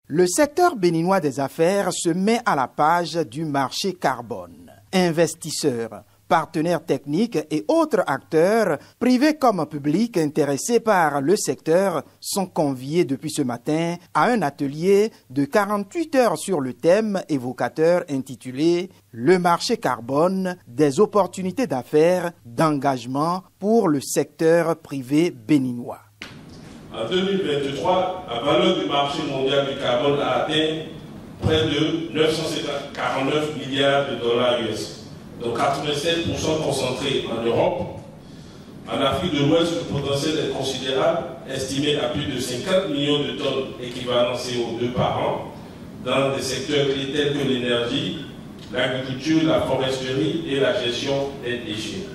Le secteur béninois des affaires se met à la page du marché carbone. Investisseurs, partenaires techniques et autres acteurs, privés comme publics intéressés par le secteur, sont conviés depuis ce matin à un atelier de 48 heures sur le thème évocateur intitulé « Le marché carbone, des opportunités d'affaires, d'engagement pour le secteur privé béninois ». En 2023, la valeur du marché mondial du carbone a atteint près de 949 milliards de dollars US, donc 87% concentrés en Europe. En Afrique de l'Ouest, le potentiel est considérable, estimé à plus de 50 millions de tonnes équivalent CO2 par an, dans des secteurs clés tels que l'énergie, l'agriculture, la foresterie et la gestion des déchets.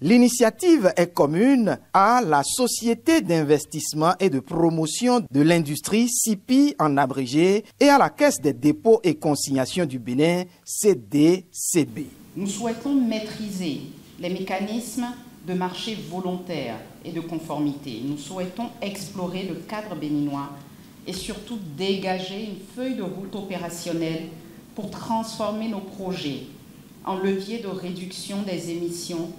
L'initiative est commune à la Société d'investissement et de promotion de l'industrie, SIPI en abrégé, et à la Caisse des dépôts et consignations du Bénin, CDCB. Nous souhaitons maîtriser les mécanismes de marché volontaire et de conformité. Nous souhaitons explorer le cadre béninois et surtout dégager une feuille de route opérationnelle pour transformer nos projets en levier de réduction des émissions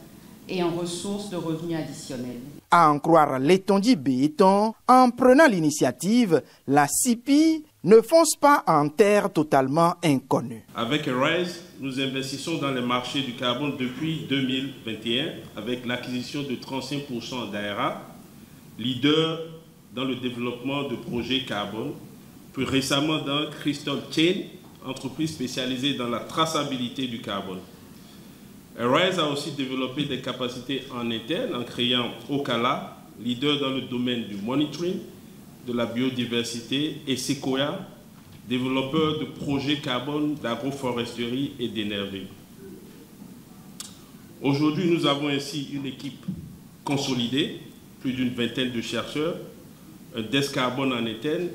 et en ressources de revenus additionnels. À en croire Letonji Béton, en prenant l'initiative, la CIPI ne fonce pas en terre totalement inconnue. Avec Arise, nous investissons dans les marchés du carbone depuis 2021 avec l'acquisition de 35% d'AERA, leader dans le développement de projets carbone, plus récemment dans Crystal Chain, entreprise spécialisée dans la traçabilité du carbone. Arise a aussi développé des capacités en interne en créant Ocala, leader dans le domaine du monitoring, de la biodiversité, et Sequoia, développeur de projets carbone d'agroforesterie et d'énergie. Aujourd'hui, nous avons ainsi une équipe consolidée, plus d'une vingtaine de chercheurs, un desk carbone en interne,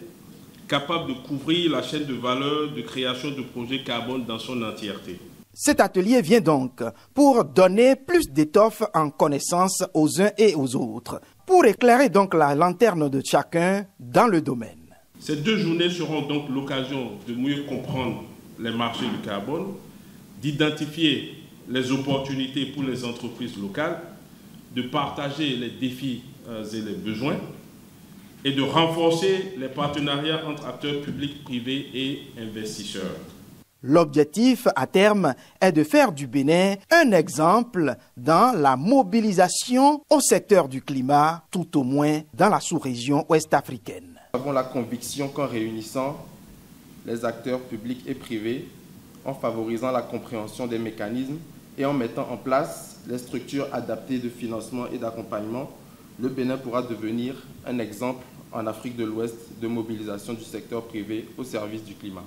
capable de couvrir la chaîne de valeur de création de projets carbone dans son entièreté. Cet atelier vient donc pour donner plus d'étoffe en connaissance aux uns et aux autres, pour éclairer donc la lanterne de chacun dans le domaine. Ces 2 journées seront donc l'occasion de mieux comprendre les marchés du carbone, d'identifier les opportunités pour les entreprises locales, de partager les défis et les besoins et de renforcer les partenariats entre acteurs publics, privés et investisseurs. L'objectif à terme est de faire du Bénin un exemple dans la mobilisation au secteur du climat, tout au moins dans la sous-région ouest-africaine. Nous avons la conviction qu'en réunissant les acteurs publics et privés, en favorisant la compréhension des mécanismes et en mettant en place les structures adaptées de financement et d'accompagnement, le Bénin pourra devenir un exemple en Afrique de l'Ouest de mobilisation du secteur privé au service du climat.